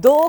2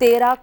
13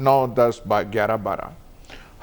9 10 11 12।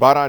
12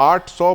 800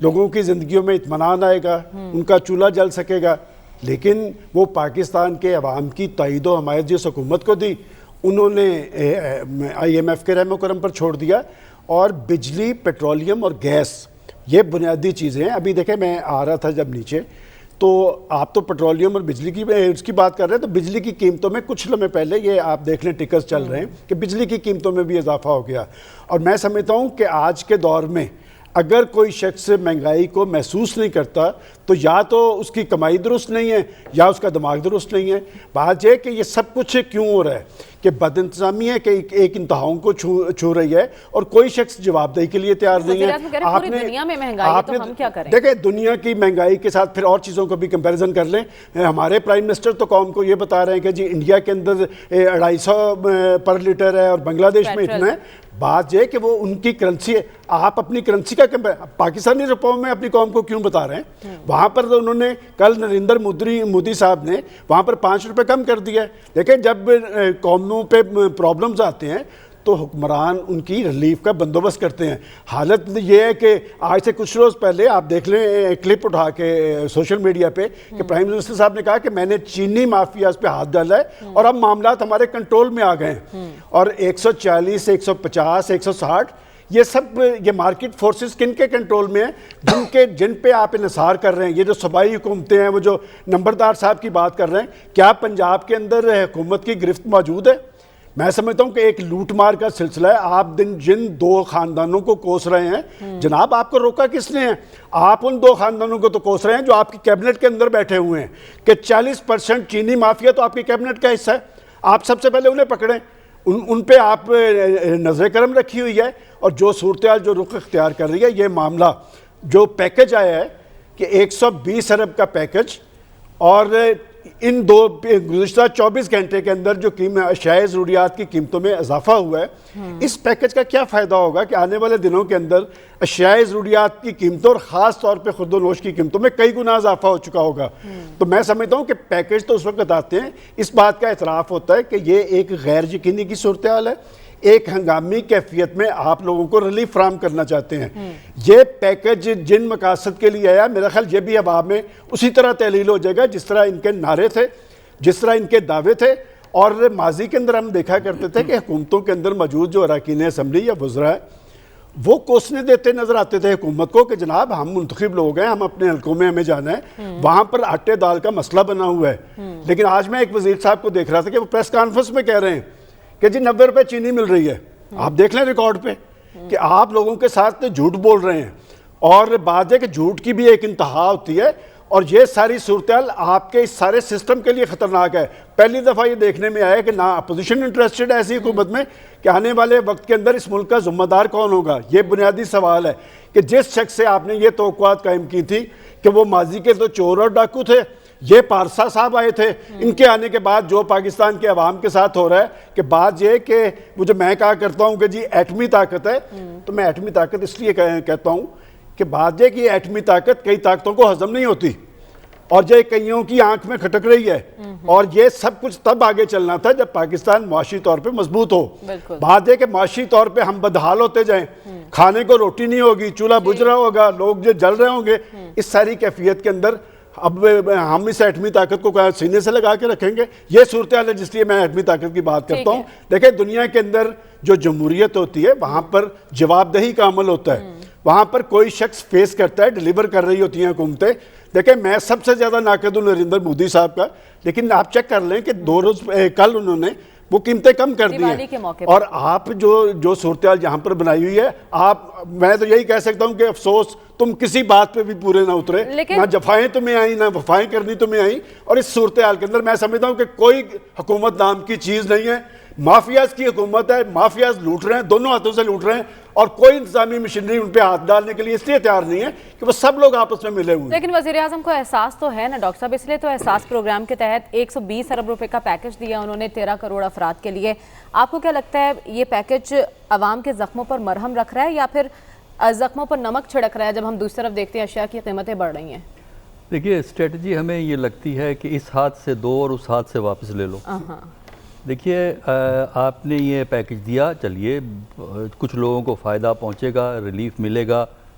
لوگوں کی زندگیوں میں اطمینان آئے گا, ان کا چولہا جل سکے گا. لیکن وہ پاکستان کے عوام کی تائید و حمایت جس حکومت کو دی, انہوں نے IMF کے رحم و کرم پر چھوڑ دیا. اور بجلی, پیٹرولیم اور گیس, یہ بنیادی چیزیں ہیں. ابھی دیکھیں میں آ رہا تھا جب نیچے, تو آپ تو پیٹرولیم اور بجلی کی اس کی بات کر رہے ہیں, تو بجلی کی قیمتوں میں کچھ لمحے پہلے یہ آپ دیکھ لیں ٹکرز چل رہے ہیں کہ بجلی کی قیمتوں میں بھی اضافہ ہو گیا. اور میں سمجھتا ہوں کہ آج کے دور میں اگر کوئی شخص مہنگائی کو محسوس نہیں کرتا تو یا تو اس کی کمائی درست نہیں ہے یا اس کا دماغ درست نہیں ہے. بات یہ کہ یہ سب کچھ کیوں ہو رہا ہے کہ بد انتظامی ہے کہ ایک انتہاؤں کو چھو رہی ہے اور کوئی شخص جواب دہی کے لیے تیار نہیں ہے. پوری دنیا میں مہنگائی ہے تو ہم کیا کریں؟ دیکھیں دنیا کی مہنگائی کے ساتھ پھر اور چیزوں کو بھی کمپیریزن کر لیں. ہمارے پرائم منسٹر تو قوم کو یہ بتا رہے ہیں کہ جی انڈیا کے اندر 250 پر لیٹر ہے اور بنگلہ دیش میں اتنا ہے. بات یہ کہ وہ ان کی کرنسی ہے, آپ اپنی کرنسی کا پاکستانی روپوں میں اپنی قوم کو کیوں بتا رہے ہیں؟ وہاں پر انہوں نے کل نریندر مودی صاحب نے وہاں پر 5 روپے کم کر دیا ہے. لیکن جب قوموں پہ پرابلمز آتے ہیں تو حکمران ان کی ریلیف کا بندوبست کرتے ہیں. حالت یہ ہے کہ آج سے کچھ روز پہلے آپ دیکھ لیں کلپ اٹھا کے سوشل میڈیا پہ کہ پرائم منسٹر صاحب نے کہا کہ میں نے چینی مافیاز پہ ہاتھ ڈالا ہے اور اب معاملات ہمارے کنٹرول میں آ گئے ہیں. اور 140, 150, 160 یہ مارکیٹ فورسز کن کے کنٹرول میں ہیں جن پہ آپ انحصار کر رہے ہیں. یہ جو صوبائی حکومتیں ہیں, وہ جو نمبردار صاحب کی بات کر رہے ہیں, کیا پنجاب کے اندر حکومت کی گرفت موجود ہے؟ میں سمجھتا ہوں کہ ایک لوٹ مار کا سلسلہ ہے. آپ جن 2 خاندانوں کو کوس رہے ہیں, جناب آپ کو روکا کس نے ہے؟ آپ ان 2 خاندانوں کو تو کوس رہے ہیں جو آپ کی کیبنٹ کے اندر بیٹھے ہوئے ہیں کہ 40% چینی مافیا تو آپ کی کیبنٹ کا حصہ ہے. آپ سب سے پہلے انہیں پکڑیں, ان پہ آپ نظر کرم رکھی ہوئی ہے. اور جو صورتحال جو رخ اختیار کر رہی ہے, یہ معاملہ جو پیکج آیا ہے کہ 120 ارب کا پیکج, اور ان گزشتہ 24 گھنٹے کے اندر جو اشیاء ضروریات کی قیمتوں میں اضافہ ہوا ہے, اس پیکج کا کیا فائدہ ہوگا کہ آنے والے دنوں کے اندر اشیاء ضروریات کی قیمتوں اور خاص طور پہ خرد و نوش کی قیمتوں میں کئی گنا اضافہ ہو چکا ہوگا. تو میں سمجھتا ہوں کہ پیکج تو اس وقت آتے ہیں, اس بات کا اعتراف ہوتا ہے کہ یہ ایک غیر یقینی کی صورتحال ہے, ایک ہنگامی کیفیت میں آپ لوگوں کو ریلیف فراہم کرنا چاہتے ہیں. یہ پیکج جن مقاصد کے لیے آیا, میرا خیال یہ بھی عوام میں اسی طرح تحلیل ہو جائے گا جس طرح ان کے نعرے تھے, جس طرح ان کے دعوے تھے. اور ماضی کے اندر ہم دیکھا کرتے تھے کہ حکومتوں کے اندر موجود جو اراکین اسمبلی یا وزراء ہیں, وہ کوسنے دیتے نظر آتے تھے حکومت کو کہ جناب ہم منتخب لوگ ہیں, ہم اپنے حلقوں میں ہمیں جانا ہے, وہاں پر آٹے دال کا مسئلہ بنا ہوا ہے. لیکن آج میں ایک وزیر صاحب کو دیکھ رہا تھا کہ وہ پریس کانفرنس میں کہہ رہے ہیں کہ جی 90 روپے چینی مل رہی ہے. آپ دیکھ لیں ریکارڈ پہ کہ آپ لوگوں کے ساتھ جھوٹ بول رہے ہیں. اور بات ہے کہ جھوٹ کی بھی ایک انتہا ہوتی ہے, اور یہ ساری صورتحال آپ کے اس سارے سسٹم کے لیے خطرناک ہے. پہلی دفعہ یہ دیکھنے میں آیا کہ نہ اپوزیشن انٹرسٹڈ ہے ایسی حکومت میں کہ آنے والے وقت کے اندر اس ملک کا ذمہ دار کون ہوگا. یہ بنیادی سوال ہے کہ جس شخص سے آپ نے یہ توقعات قائم کی تھی کہ وہ ماضی کے تو چور اور ڈاکو تھے, یہ پارسا صاحب آئے تھے, ان کے آنے کے بعد جو پاکستان کے عوام کے ساتھ ہو رہا ہے کہ بات یہ کہ وہ جو میں کہا کرتا ہوں کہ جی ایٹمی طاقت ہے, تو میں ایٹمی طاقت اس لیے کہتا ہوں کہ بات یہ کہ ایٹمی طاقت کئی طاقتوں کو ہضم نہیں ہوتی, اور یہ کئیوں کی آنکھ میں کھٹک رہی ہے. اور یہ سب کچھ تب آگے چلنا تھا جب پاکستان معاشی طور پہ مضبوط ہو. بات یہ کہ معاشی طور پہ ہم بدحال ہوتے جائیں, کھانے کو روٹی نہیں ہوگی, چولہا بجھ رہا ہوگا, لوگ جو جل رہے ہوں گے, اس ساری کیفیت کے اندر اب ہم اس ایٹمی طاقت کو سینے سے لگا کے رکھیں گے. یہ صورتحال ہے جس لیے میں ایٹمی طاقت کی بات کرتا ہوں. دیکھیں دنیا کے اندر جو جمہوریت ہوتی ہے وہاں پر جواب دہی کا عمل ہوتا ہے, وہاں پر کوئی شخص فیس کرتا ہے, ڈیلیور کر رہی ہوتی ہیں حکومتیں. دیکھیں میں سب سے زیادہ ناقد ہوں نریندر مودی صاحب کا, لیکن آپ چیک کر لیں کہ 2 روز کل انہوں نے وہ قیمتیں کم کر دی ہیں. اور آپ جو صورتحال یہاں پر بنائی ہوئی ہے, میں تو یہی کہہ سکتا ہوں کہ افسوس تم کسی بات پہ بھی پورے نہ اترے, نہ جفائیں تمہیں آئیں نہ وفائیں کرنی تمہیں آئیں. اور اس صورتحال کے اندر میں سمجھتا ہوں کہ کوئی حکومت نام کی چیز نہیں ہے, مافیاز کی حکومت ہے, مافیاز لوٹ رہے ہیں, دونوں ہاتھوں سے لوٹ رہے ہیں, اور کوئی انتظامی مشینری ان پہ ہاتھ ڈالنے کے لیے اس لیے تیار نہیں ہے کہ وہ سب لوگ آپس میں ملے ہوئے ہیں. لیکن وزیر اعظم کو احساس تو ہے نا ڈاکٹر صاحب, اس لیے تو احساس پروگرام کے تحت 120 ارب روپے کا پیکج دیا انہوں نے 13 کروڑ افراد کے لیے. آپ کو کیا لگتا ہے یہ پیکج عوام کے زخموں پر مرہم رکھ رہا ہے یا پھر زخموں پر نمک چھڑک رہا ہے جب ہم دوسری طرف دیکھتے ہیں اشیاء کی قیمتیں بڑھ رہی ہیں؟ دیکھیے اسٹریٹجی ہمیں یہ لگتی ہے کہ اس ہاتھ سے دو اور اس ہاتھ سے واپس لے لو. دیکھیے آپ نے یہ پیکج دیا, چلیے کچھ لوگوں کو فائدہ پہنچے گا, ریلیف ملے گا,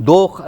2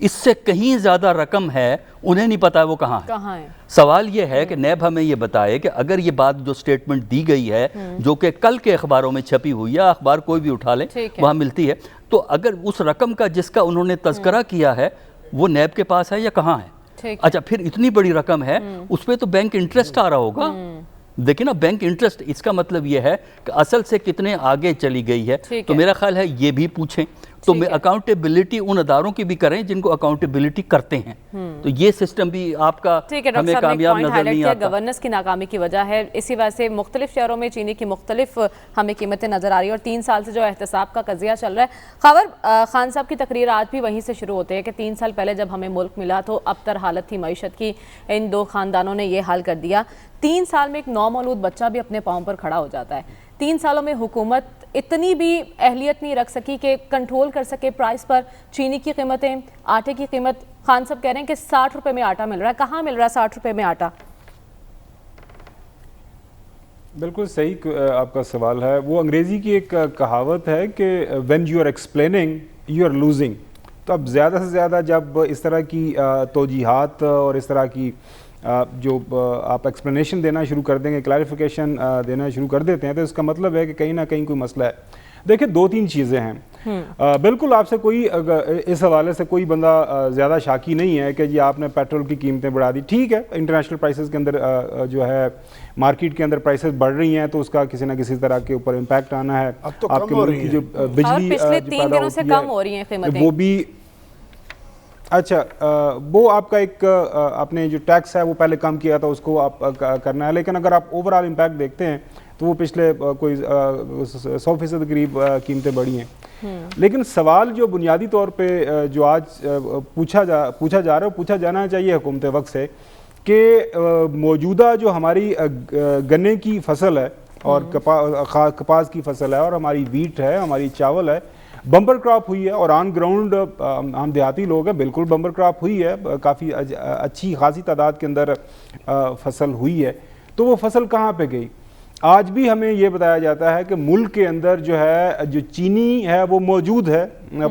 اس سے کہیں زیادہ رقم ہے، انہیں نہیں پتا وہ کہاں ہے۔ کہاں ہے؟ سوال یہ ہے کہ نیب ہمیں یہ بتائے کہ اگر یہ بات جو سٹیٹمنٹ دی گئی ہے جو کہ کل کے اخباروں میں چھپی ہوئی ہے، اخبار کوئی بھی اٹھا لیں وہاں ملتی ہے، تو اگر اس رقم کا جس کا انہوں نے تذکرہ کیا ہے وہ نیب کے پاس ہے یا کہاں ہے؟ اچھا پھر اتنی بڑی رقم ہے، اس پہ تو بینک انٹرسٹ آ رہا ہوگا۔ دیکھیں نا، بینک انٹرسٹ، اس کا مطلب یہ ہے کہ اصل سے کتنے آگے چلی گئی ہے، تو میرا خیال ہے یہ بھی پوچھیں۔ تو اکاؤنٹیبلٹی ان اداروں کی بھی کریں جن کو اکاؤنٹیبلٹی کرتے ہیں، تو یہ سسٹم بھی آپ کا ہمیں کامیاب نظر نہیں آتا۔ گورننس کی ناکامی کی وجہ ہے، اسی وجہ سے مختلف شہروں میں چینی کی مختلف ہمیں قیمتیں نظر آ رہی ہیں، اور 3 سال سے جو احتساب کا قضیہ چل رہا ہے۔ خاور خان صاحب کی تقریر آج بھی وہیں سے شروع ہوتے ہیں کہ 3 سال پہلے جب ہمیں ملک ملا تو ابتر حالت تھی معیشت کی، ان 2 خاندانوں نے یہ حل کر دیا۔ 3 سال میں ایک نومولود بچہ بھی اپنے پاؤں پر کھڑا ہو جاتا ہے۔ 3 سالوں میں حکومت اتنی بھی اہلیت نہیں رکھ سکی کہ کنٹرول کر سکے پرائس پر چینی کی قیمتیں، آٹے کی قیمت۔ خان صاحب کہہ رہے ہیں کہ 60 روپے میں آٹا مل رہا ہے، کہاں مل رہا ہے 60 روپے میں آٹا؟ بالکل صحیح آپ کا سوال ہے۔ وہ انگریزی کی ایک کہاوت ہے کہ when you are explaining you are losing، تو اب زیادہ سے زیادہ جب اس طرح کی توجیحات اور اس طرح کی جو آپ ایکسپلینیشن دینا شروع کر دیں گے، کلیریفیکیشن دینا شروع کر دیتے ہیں، تو اس کا مطلب ہے کہ کہیں نہ کہیں کوئی مسئلہ ہے۔ دیکھیں 2-3 چیزیں ہیں۔ بالکل آپ سے کوئی اس حوالے سے کوئی بندہ زیادہ شاکی نہیں ہے کہ جی آپ نے پیٹرول کی قیمتیں بڑھا دی، ٹھیک ہے، انٹرنیشنل پرائسز کے اندر جو ہے مارکیٹ کے اندر پرائسز بڑھ رہی ہیں تو اس کا کسی نہ کسی طرح کے اوپر امپیکٹ آنا ہے۔ آپ کے ملک کی جو بجلی پچھلے 3 دنوں سے کم ہو رہی ہیں قیمتیں، وہ بھی اچھا وہ آپ کا ایک اپنے جو ٹیکس ہے وہ پہلے کم کیا تھا، اس کو آپ کرنا ہے، لیکن اگر آپ اوورآل امپیکٹ دیکھتے ہیں تو وہ پچھلے کوئی 100% قریب قیمتیں بڑھی ہیں۔ لیکن سوال جو بنیادی طور پہ جو آج پوچھا جا رہا ہے، پوچھا جانا چاہیے حکومت وقت سے کہ موجودہ جو ہماری گنے کی فصل ہے اور کپاس کی فصل ہے اور ہماری ویٹ ہے، ہماری چاول ہے، بمبر کراپ ہوئی ہے، اور آن گراؤنڈ ہم دیہاتی لوگ ہیں، بالکل بمبر کراپ ہوئی ہے، کافی اچھی خاصی تعداد کے اندر فصل ہوئی ہے، تو وہ فصل کہاں پہ گئی؟ آج بھی ہمیں یہ بتایا جاتا ہے کہ ملک کے اندر جو ہے جو چینی ہے وہ موجود ہے،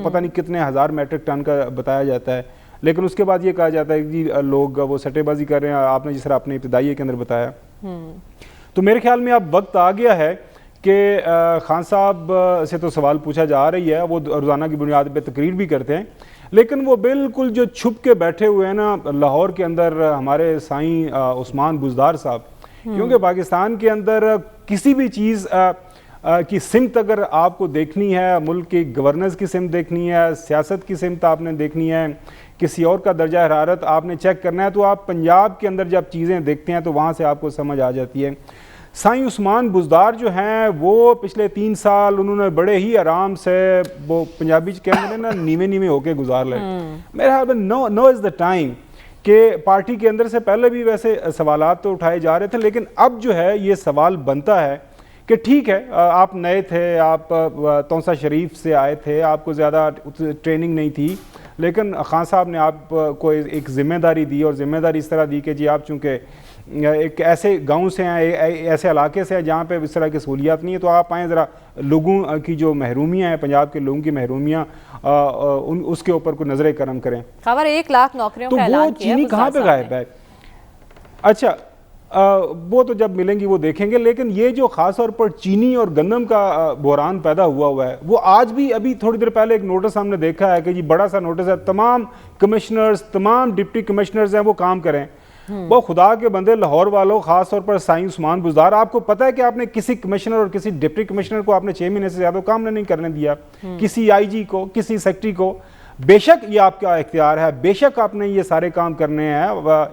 پتہ نہیں کتنے ہزار میٹرک ٹن کا بتایا جاتا ہے، لیکن اس کے بعد یہ کہا جاتا ہے کہ جی لوگ وہ سٹے بازی کر رہے ہیں، آپ نے جس طرح اپنے ابتدائیے کے اندر بتایا۔ تو میرے خیال میں اب وقت آ گیا ہے کہ خان صاحب سے تو سوال پوچھا جا رہی ہے، وہ روزانہ کی بنیاد پہ تقریر بھی کرتے ہیں، لیکن وہ بالکل جو چھپ کے بیٹھے ہوئے ہیں نا لاہور کے اندر ہمارے سائیں عثمان بزدار صاحب، کیونکہ پاکستان کے اندر کسی بھی چیز کی سمت اگر آپ کو دیکھنی ہے، ملک کی گورننس کی سمت دیکھنی ہے، سیاست کی سمت آپ نے دیکھنی ہے، کسی اور کا درجہ حرارت آپ نے چیک کرنا ہے، تو آپ پنجاب کے اندر جب چیزیں دیکھتے ہیں تو وہاں سے آپ کو سمجھ آ جاتی ہے۔ سائیں عثمان بزدار جو ہیں وہ پچھلے 3 سال انہوں نے بڑے ہی آرام سے، وہ پنجابی کہتے ہیں نا، نیوے ہو کے گزار لے۔ میرے خیال میں نو از دا ٹائم کہ پارٹی کے اندر سے پہلے بھی ویسے سوالات تو اٹھائے جا رہے تھے، لیکن اب جو ہے یہ سوال بنتا ہے کہ ٹھیک ہے آپ نئے تھے، آپ تونسا شریف سے آئے تھے، آپ کو زیادہ ٹریننگ نہیں تھی، لیکن خان صاحب نے آپ کو ایک ذمہ داری دی، اور ذمہ داری اس طرح دی کہ جی آپ چونکہ ایک ایسے گاؤں سے ہیں، ایسے علاقے سے ہیں جہاں پہ اس طرح کی سہولیات نہیں ہے، تو آپ آئیں ذرا لوگوں کی جو محرومیاں ہیں، پنجاب کے لوگوں کی محرومیاں، اس کے اوپر کوئی نظر کرم کریں۔ خبر 1 لاکھ نوکریوں کا اعلان کیا ہے، تو وہ چینی کہاں پہ غائب ہے؟ اچھا وہ تو جب ملیں گی وہ دیکھیں گے، لیکن یہ جو خاص طور پر چینی اور گندم کا بحران پیدا ہوا ہے، وہ آج بھی، ابھی تھوڑی دیر پہلے ایک نوٹس ہم نے دیکھا ہے کہ جی بڑا سا نوٹس ہے، تمام کمشنرز، تمام ڈپٹی کمشنرز ہیں وہ کام کریں۔ وہ خدا کے بندے لاہور والوں، خاص طور پر سائیں عثمان بزدار، آپ کو پتہ ہے کہ آپ نے کسی کمشنر اور کسی ڈپٹی کمشنر کو آپ نے 6 مہینے سے زیادہ کام نہیں کرنے دیا، کسی آئی جی کو، کسی سیکٹری کو۔ بے شک یہ آپ کا اختیار ہے، بے شک آپ نے یہ سارے کام کرنے ہیں،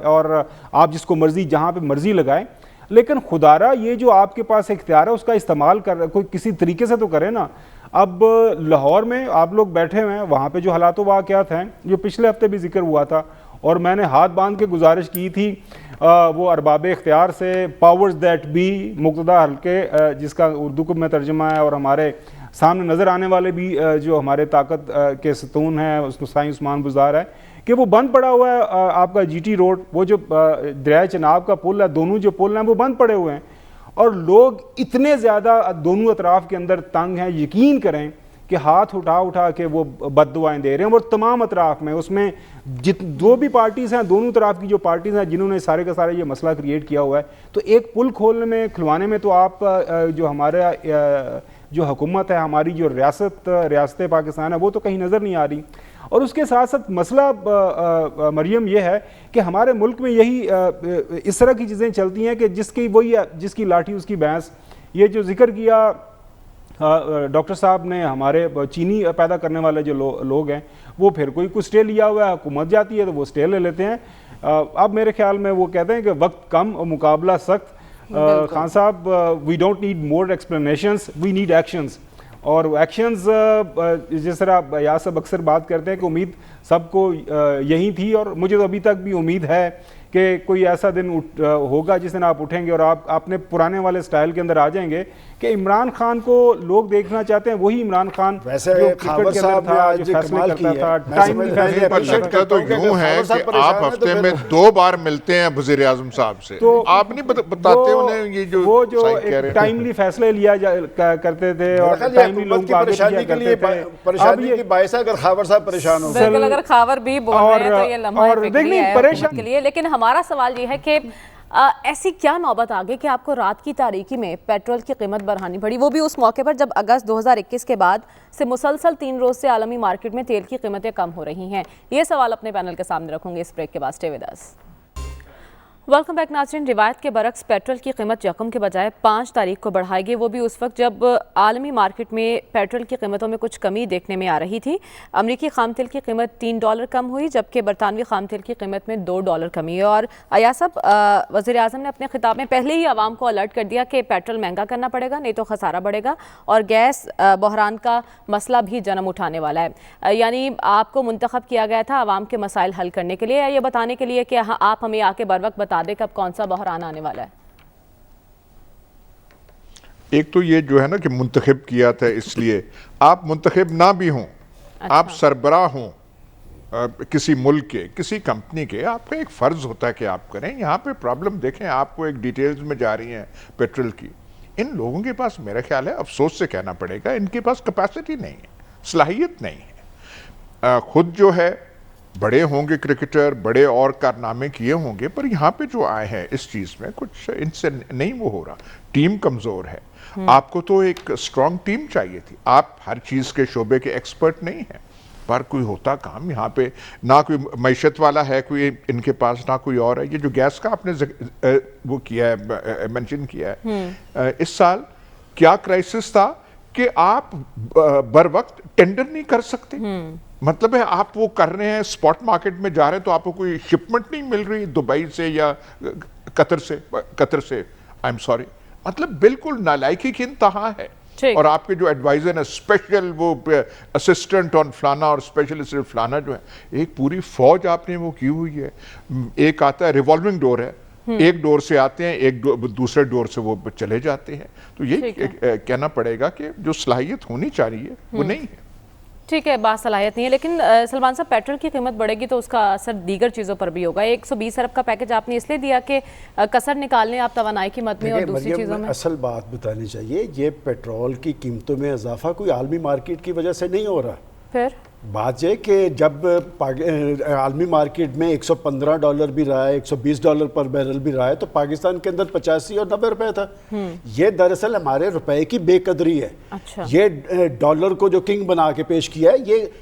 اور آپ جس کو مرضی جہاں پہ مرضی لگائیں، لیکن خدارہ یہ جو آپ کے پاس اختیار ہے اس کا استعمال کر کوئی کسی طریقے سے تو کرے نا۔ اب لاہور میں آپ لوگ بیٹھے ہوئے ہیں، وہاں پہ جو حالات و واقعات ہیں جو پچھلے ہفتے بھی ذکر ہوا تھا، اور میں نے ہاتھ باندھ کے گزارش کی تھی وہ ارباب اختیار سے، پاورز دیٹ بی، مقتدہ حلقے جس کا اردو کو میں ترجمہ ہے، اور ہمارے سامنے نظر آنے والے بھی جو ہمارے طاقت کے ستون ہیں، اس کو سائیں عثمان بزدار ہے، کہ وہ بند پڑا ہوا ہے آپ کا جی ٹی روڈ، وہ جو دریائے چناب کا پل ہے، دونوں جو پل ہیں وہ بند پڑے ہوئے ہیں، اور لوگ اتنے زیادہ دونوں اطراف کے اندر تنگ ہیں، یقین کریں کہ ہاتھ اٹھا کے وہ بد دعائیں دے رہے ہیں. اور تمام اطراف میں اس میں جو بھی پارٹیز ہیں, دونوں طرف کی جو پارٹیز ہیں جنہوں نے سارے کا سارا یہ مسئلہ کریٹ کیا ہوا ہے, تو ایک پل کھلوانے میں تو آپ جو ہمارا جو حکومت ہے, ہماری جو ریاست پاکستان ہے, وہ تو کہیں نظر نہیں آ رہی. اور اس کے ساتھ ساتھ مسئلہ مریم یہ ہے کہ ہمارے ملک میں یہی اس طرح کی چیزیں چلتی ہیں کہ جس کی لاٹھی اس کی بھینس. یہ جو ذکر کیا ڈاکٹر صاحب نے, ہمارے چینی پیدا کرنے والے جو لوگ ہیں, وہ پھر کوئی سٹے لیا ہوا ہے, حکومت جاتی ہے تو وہ سٹے لے لیتے ہیں. اب میرے خیال میں وہ کہتے ہیں کہ وقت کم اور مقابلہ سخت. خان صاحب, we don't need more explanations, we need actions. اور ایکشنز جس طرح ایاز صاحب اکثر بات کرتے ہیں کہ امید سب کو یہی تھی, اور مجھے تو ابھی تک بھی امید ہے کہ کوئی ایسا دن ہوگا جس دن آپ اٹھیں گے اور آپ اپنے پرانے والے سٹائل کے اندر آ جائیں گے کہ عمران خان کو لوگ دیکھنا چاہتے ہیں, وہی عمران خان ویسے جو خاور کرکٹ کے صاحب اندر نے تھا, آج جو فیصلے کمال کرتا کی تھا, ہے. ٹائملی فیصلے پر لگتا تو یوں ہے کہ آپ ہفتے میں 2 بار ملتے ہیں وزیر اعظم صاحب سے, تو آپ نہیں بتاتے انہیں یہ جو وہ جو صحیح کہہ رہے ایک ہیں. ٹائملی فیصلے لیا کرتے تھے اور یہ ٹائملی لوگوں حکومت کو کی آگے پریشانی کیا کے لیے کرتے تھے. پریشانی کی باعث ہے اگر خاور صاحب پریشان ہو. بالکل, اگر خاور بھی بول رہے ہیں تو یہ لمحہ فکری ہے حکومت کے لیے. لیکن ہمارا سوال یہ ہے کہ ایسی کیا نوبت آگے کہ آپ کو رات کی تاریکی میں پیٹرول کی قیمت بڑھانی پڑی, وہ بھی اس موقع پر جب اگست 2021 کے بعد سے مسلسل 3 روز سے عالمی مارکیٹ میں تیل کی قیمتیں کم ہو رہی ہیں. یہ سوال اپنے پینل کے سامنے رکھوں گے اس بریک کے بعد. Stay with us. Welcome back ناظرین. روایت کے برعکس پیٹرول کی قیمت یکم کے بجائے 5 تاریخ کو بڑھائی گئی, وہ بھی اس وقت جب عالمی مارکیٹ میں پیٹرول کی قیمتوں میں کچھ کمی دیکھنے میں آ رہی تھی. امریکی خام تیل کی قیمت $3 کم ہوئی, جبکہ برطانوی خام تیل کی قیمت میں $2 کمی ہے. اور ایاز صاحب, وزیر اعظم نے اپنے خطاب میں پہلے ہی عوام کو الرٹ کر دیا کہ پیٹرول مہنگا کرنا پڑے گا, نہیں تو خسارہ بڑھے گا, اور گیس بحران کا مسئلہ بھی جنم اٹھانے والا ہے. یعنی آپ کو منتخب کیا گیا تھا عوام کے مسائل حل کرنے کے لیے, یا یہ بتانے کے لیے کہ آپ ہمیں آ کے بر وقت بتا دیں کب کون سا بحران آنے والا ہے؟ ایک تو یہ جو ہے نا کہ منتخب کیا تھا, اس لیے آپ منتخب نہ بھی ہوں, آپ سربراہ ہوں کسی ملک کے, کسی کمپنی کے, آپ کا ایک فرض ہوتا ہے کہ آپ کریں. یہاں پہ پرابلم دیکھیں, آپ کو ایک ڈیٹیلز میں جا رہی ہیں پیٹرول کی. ان لوگوں کے پاس میرا خیال ہے, افسوس سے کہنا پڑے گا, ان کے پاس کیپیسٹی نہیں ہے, صلاحیت نہیں ہے. خود جو ہے بڑے ہوں گے کرکٹر, بڑے اور کارنامے کیے ہوں گے, پر یہاں پہ جو آئے ہیں اس چیز میں کچھ ان سے نہیں وہ ہو رہا. ٹیم کمزور ہے. آپ کو تو ایک اسٹرانگ ٹیم چاہیے تھی. آپ ہر چیز کے شعبے کے ایکسپرٹ نہیں ہیں, پر کوئی ہوتا کام یہاں پہ نہ کوئی معیشت والا ہے کوئی ان کے پاس, نہ کوئی اور ہے. یہ جو گیس کا آپ نے وہ کیا ہے, مینشن کیا ہے, اس سال کیا کرائسس تھا کہ آپ بر وقت ٹینڈر نہیں کر سکتے. مطلب ہے آپ وہ کر رہے ہیں, اسپاٹ مارکیٹ میں جا رہے ہیں, تو آپ کو کوئی شپمنٹ نہیں مل رہی دبئی سے یا قطر سے. آئی ایم سوری, مطلب بالکل نالائکی کی انتہا ہے. اور آپ کے جو ایڈوائزر ہیں, اسپیشل وہ اسسٹنٹ آن فلانا اور اسپیشل اسسٹنٹ فلانا جو ہے, ایک پوری فوج آپ نے وہ کی ہوئی ہے. ایک آتا ہے ریوالونگ ڈور ہے, ایک ڈور سے آتے ہیں, ایک دوسرے ڈور سے وہ چلے جاتے ہیں. تو یہ کہنا پڑے گا کہ جو صلاحیت ہونی چاہیے وہ نہیں ہے. ٹھیک ہے, بات صلاحیت نہیں ہے, لیکن سلمان صاحب پیٹرول کی قیمت بڑھے گی تو اس کا اثر دیگر چیزوں پر بھی ہوگا. 120 ارب کا پیکج آپ نے اس لیے دیا کہ کسر نکالنے آپ توانائی کی مد میں اور دوسری چیزوں میں. اصل بات بتانی چاہیے, یہ پیٹرول کی قیمتوں میں اضافہ کوئی عالمی مارکیٹ کی وجہ سے نہیں ہو رہا. پھر بات یہ کہ جب عالمی مارکیٹ میں $115 بھی رہا ہے, $120 پر بیرل بھی رہا ہے, تو پاکستان کے اندر 85 اور 90 روپے تھا. یہ دراصل ہمارے روپے کی بے قدری ہے. یہ ڈالر کو جو کنگ بنا کے پیش کیا ہے,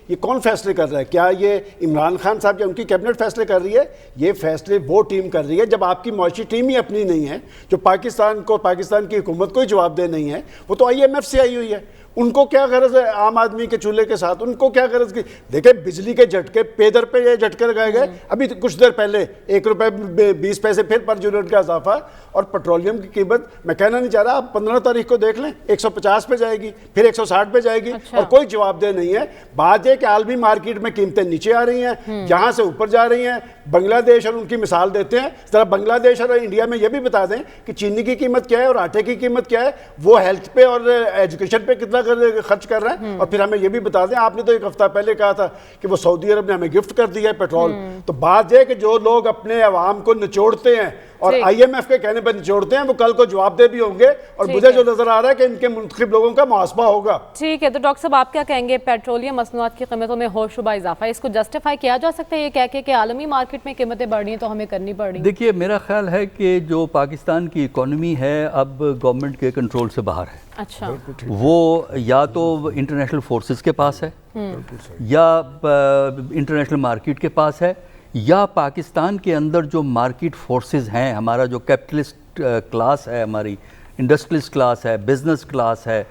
یہ کون فیصلے کر رہا ہے؟ کیا یہ عمران خان صاحب یا ان کی کیبنٹ فیصلے کر رہی ہے؟ یہ فیصلے وہ ٹیم کر رہی ہے. جب آپ کی معاشی ٹیم ہی اپنی نہیں ہے, جو پاکستان کی حکومت کو جواب دہ نہیں ہے, وہ تو IMF سے آئی ہوئی ہے. ان کو کیا غرض ہے عام آدمی کے چولہے کے ساتھ؟ ان کو کیا غرض کی؟ دیکھیں, بجلی کے جھٹکے پیدر پہ یہ جھٹکے لگائے گئے. ابھی کچھ دیر پہلے $1.20 پھر پر یونٹ کا اضافہ. اور پیٹرولیم کی قیمت میں کہنا نہیں چاہ رہا, آپ 15 تاریخ کو دیکھ لیں, 150 پہ جائے گی, پھر 160 پہ جائے گی, اور کوئی جواب دہ نہیں ہے. بات یہ کہ عالمی مارکیٹ میں قیمتیں نیچے آ رہی ہیں, یہاں سے اوپر جا رہی ہیں. بنگلہ دیش اور ان کی مثال دیتے ہیں, ذرا بنگلہ دیش اور انڈیا میں یہ بھی بتا دیں کہ چینی کی قیمت کیا ہے اور آٹے کی قیمت کیا ہے, وہ ہیلتھ پہ اور ایجوکیشن پہ کتنا خرچ کر رہے ہیں. اور پھر ہمیں یہ بھی بتا دیں, آپ نے تو ایک ہفتہ پہلے کہا تھا کہ وہ سعودی عرب نے ہمیں گفٹ کر دیا ہے پیٹرول. تو بات یہ کہ جو لوگ اپنے عوام کو نچوڑتے ہیں اور IMF کے کہنے پر نچوڑتے ہیں, وہ کل کو جواب دہ بھی ہوں گے, اور مجھے جو نظر آ رہا ہے کہ ان کے منتخب لوگوں کا محاسبہ ہوگا. ٹھیک ہے, تو ڈاکٹر صاحب آپ کیا کہیں گے, پیٹرولیم مصنوعات کی قیمتوں میں ہوش شبہ اضافہ, اس کو جسٹیفائی کیا جا سکتا ہے یہ کہہ کے کہ عالمی مارکیٹ میں قیمتیں بڑھ رہی ہیں تو ہمیں کرنی پڑ رہی ہیں؟ دیکھیے میرا خیال ہے کہ جو پاکستان کی اکانومی ہے اب گورنمنٹ کے کنٹرول سے باہر ہے. اچھا, وہ یا تو انٹرنیشنل فورسز کے پاس ہے, یا انٹرنیشنل مارکیٹ کے پاس ہے, یا پاکستان کے اندر جو مارکیٹ فورسز ہیں, ہمارا جو کیپٹلسٹ کلاس ہے, ہماری انڈسٹریلسٹ کلاس ہے, بزنس کلاس ہے,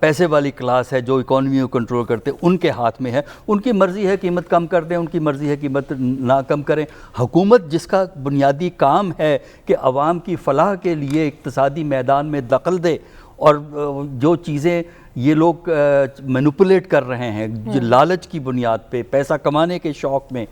پیسے والی کلاس ہے جو اکانومی کو کنٹرول کرتے, ان کے ہاتھ میں ہے. ان کی مرضی ہے قیمت کم کر دیں, ان کی مرضی ہے قیمت نہ کم کریں. حکومت جس کا بنیادی کام ہے کہ عوام کی فلاح کے لیے اقتصادی میدان میں دخل دے, اور جو چیزیں یہ لوگ مینوپولیٹ کر رہے ہیں لالچ کی بنیاد پہ, پیسہ کمانے کے شوق میں,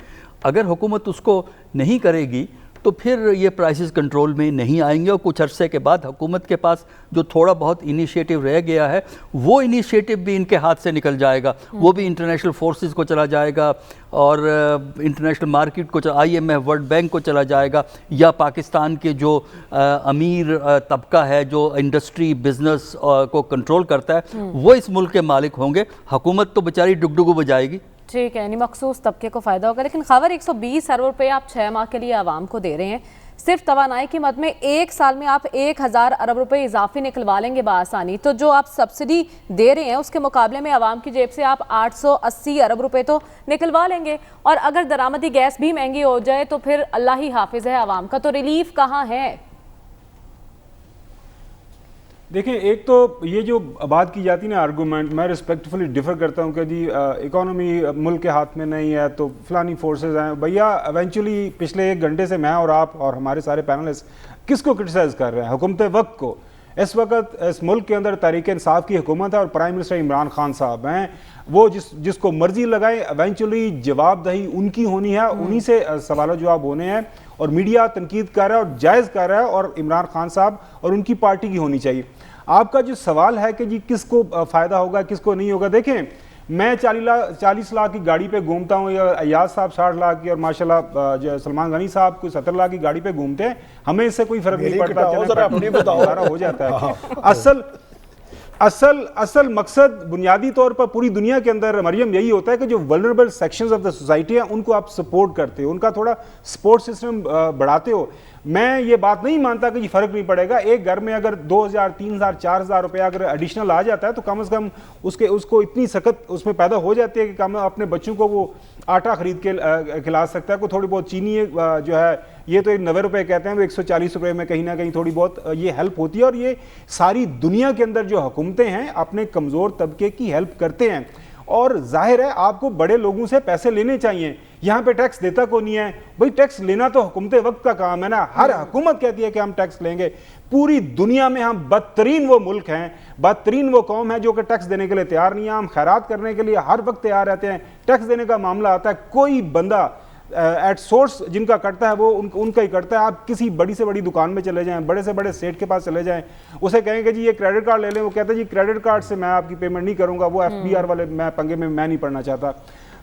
اگر حکومت اس کو نہیں کرے گی تو پھر یہ پرائسز کنٹرول میں نہیں آئیں گے, اور کچھ عرصے کے بعد حکومت کے پاس جو تھوڑا بہت انیشیٹو رہ گیا ہے وہ انیشیٹو بھی ان کے ہاتھ سے نکل جائے گا, وہ بھی انٹرنیشنل فورسز کو چلا جائے گا, اور انٹرنیشنل مارکیٹ کو, IMF, ورلڈ بینک کو چلا جائے گا, یا پاکستان کے جو امیر طبقہ ہے جو انڈسٹری بزنس کو کنٹرول کرتا ہے وہ اس ملک کے مالک ہوں گے. حکومت تو بیچاری ڈگڈگو بجائے گی. ٹھیک ہے, یعنی مخصوص طبقے کو فائدہ ہوگا. لیکن خبر 120 ارب روپے آپ 6 ماہ کے لیے عوام کو دے رہے ہیں, صرف توانائی کی مد میں 1 سال میں آپ 1000 ارب روپے اضافی نکلوا لیں گے بآسانی. تو جو آپ سبسڈی دے رہے ہیں اس کے مقابلے میں عوام کی جیب سے آپ 880 ارب روپے تو نکلوا لیں گے, اور اگر درآمدی گیس بھی مہنگی ہو جائے تو پھر اللہ ہی حافظ ہے عوام کا. تو ریلیف کہاں ہے؟ دیکھیں, ایک تو یہ جو بات کی جاتی نا آرگومنٹ, میں رسپیکٹفلی ڈیفر کرتا ہوں کہ جی اکانومی ملک کے ہاتھ میں نہیں ہے تو فلانی فورسز ہیں. بھیا ایونچولی پچھلے 1 گھنٹے سے میں اور آپ اور ہمارے سارے پینلسٹ کس کو کرٹیسائز کر رہے ہیں؟ حکومت وقت کو. اس وقت اس ملک کے اندر تحریک انصاف کی حکومت ہے اور پرائم منسٹر عمران خان صاحب ہیں. وہ جس کو مرضی لگائیں, ایونچولی جواب دہی ان کی ہونی ہے, انہی سے سوال و جواب ہونے ہیں, اور میڈیا تنقید کر رہا ہے اور جائز کر رہا ہے, اور عمران خان صاحب اور ان کی پارٹی کی ہونی چاہیے. آپ کا جو سوال ہے کہ جی کس کو فائدہ ہوگا کس کو نہیں ہوگا, دیکھیں میں 40 لاکھ کی گاڑی پہ گھومتا ہوں, یا ایاز صاحب 60 لاکھ کی, اور ماشاءاللہ سلمان غنی صاحب کوئی 70 لاکھ کی گاڑی پہ گھومتے ہیں, ہمیں اس سے کوئی فرق نہیں پڑتا, ہو جاتا ہے. اصل مقصد بنیادی طور پر پوری دنیا کے اندر مریم یہی ہوتا ہے کہ جو vulnerable sections of the society ہیں ان کو آپ سپورٹ کرتے ہو, ان کا تھوڑا سپورٹ سسٹم بڑھاتے ہو. میں یہ بات نہیں مانتا کہ یہ فرق نہیں پڑے گا. ایک گھر میں اگر 2000 3000 4000 روپے اگر ایڈیشنل آ جاتا ہے تو کم از کم اس کو اتنی سخت اس میں پیدا ہو جاتی ہے کہ کم اپنے بچوں کو وہ آٹا خرید کے کھلا سکتا ہے, کوئی تھوڑی بہت چینی جو ہے یہ تو 90 روپے کہتے ہیں, وہ 140 روپے میں کہیں نہ کہیں تھوڑی بہت یہ ہیلپ ہوتی ہے. اور یہ ساری دنیا کے اندر جو حکومتیں ہیں اپنے کمزور طبقے کی ہیلپ کرتے ہیں, اور ظاہر ہے آپ کو بڑے لوگوں سے پیسے لینے چاہیے. یہاں پہ ٹیکس دیتا کو نہیں ہے بھائی, ٹیکس لینا تو حکومت وقت کا کام ہے نا. ہر حکومت کہتی ہے کہ ہم ٹیکس لیں گے. پوری دنیا میں ہم بدترین وہ ملک ہیں, بدترین وہ قوم ہے جو کہ ٹیکس دینے کے لیے تیار نہیں ہے. ہم خیرات کرنے کے لیے ہر وقت تیار رہتے ہیں, ٹیکس دینے کا معاملہ آتا ہے کوئی بندہ ایٹ سورس جن کا کرتا ہے وہ ان کا ہی کرتا ہے. آپ کسی بڑی سے بڑی دکان میں چلے جائیں, بڑے سے بڑے سیٹ کے پاس چلے جائیں, اسے کہیں کہ جی یہ کریڈٹ کارڈ لے لیں, وہ کہتا ہے جی کریڈٹ کارڈ سے میں آپ کی پیمنٹ نہیں کروں گا, وہ FBR والے میں پنگے میں نہیں پڑنا چاہتا.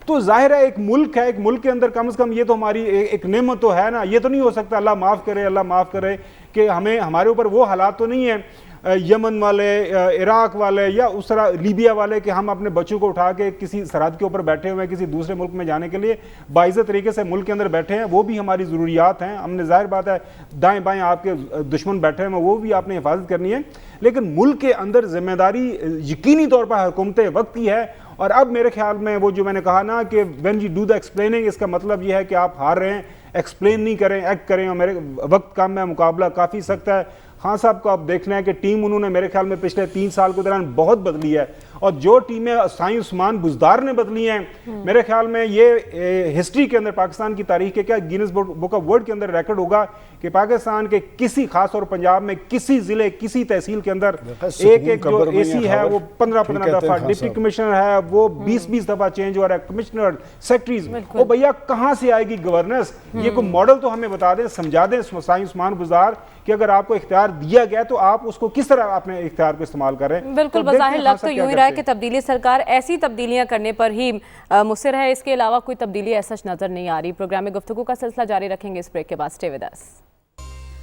تو ظاہر ہے ایک ملک ہے, ایک ملک کے اندر کم از کم یہ تو ہماری ایک نعمت تو ہے نا. یہ تو نہیں ہو سکتا, اللہ معاف کرے اللہ معاف کرے, کہ ہمارے اوپر وہ حالات تو نہیں ہیں یمن والے, عراق والے, یا اس طرح لیبیا والے, کہ ہم اپنے بچوں کو اٹھا کے کسی سرحد کے اوپر بیٹھے ہوئے ہیں کسی دوسرے ملک میں جانے کے لیے باعزت طریقے سے ملک کے اندر بیٹھے ہیں. وہ بھی ہماری ضروریات ہیں, ہم نے ظاہر بات ہے دائیں بائیں آپ کے دشمن بیٹھے ہیں, وہ بھی آپ نے حفاظت کرنی ہے. لیکن ملک کے اندر ذمہ داری یقینی طور پر حکومت وقت کی ہے. اور اب میرے خیال میں وہ جو میں نے کہا نا کہ when you do the explaining, اس کا مطلب یہ ہے کہ آپ ہار رہے ہیں, ایکسپلین نہیں کریں, ایکٹ کریں. اور میرے وقت کم ہے, مقابلہ کافی سخت ہے. خان صاحب کو آپ دیکھنا ہے کہ ٹیم انہوں نے میرے خیال میں پچھلے 3 سال کے دوران بہت بدلی ہے, اور جو ٹیمیں سائیں عثمان بزدار نے بدلی ہیں میرے خیال میں یہ ہسٹری کے اندر پاکستان کی تاریخ کے کیا گینس بک آف ورلڈ کے اندر ریکارڈ ہوگا کہ پاکستان کے کسی خاص طور پنجاب میں کسی ضلع کسی تحصیل کے اندر ایک جو اے سی ہے وہ 15 دفعہ, ڈپٹی کمشنر ہے وہ 20 دفعہ چینج ہو رہا ہے, کمشنر سیکٹریز. وہ بھیا کہاں سے آئے گی گورننس؟ یہ کوئی ماڈل تو ہمیں بتا دیں, سمجھا دیں سائیں عثمان بزدار کہ اگر آپ کو اختیار دیا گیا تو آپ اس کو کس طرح اپنے اختیار کو استعمال کر رہے ہیں. بالکل, بظاہر لگ تو یوں ہی رہا ہے کہ تبدیلی سرکار ایسی تبدیلیاں کرنے پر ہی مصر ہے, اس کے علاوہ کوئی تبدیلی ایسا نظر نہیں آ رہی. پروگرام میں گفتگو کا سلسلہ جاری رکھیں گے اس بریک کے بعد. Stay with us.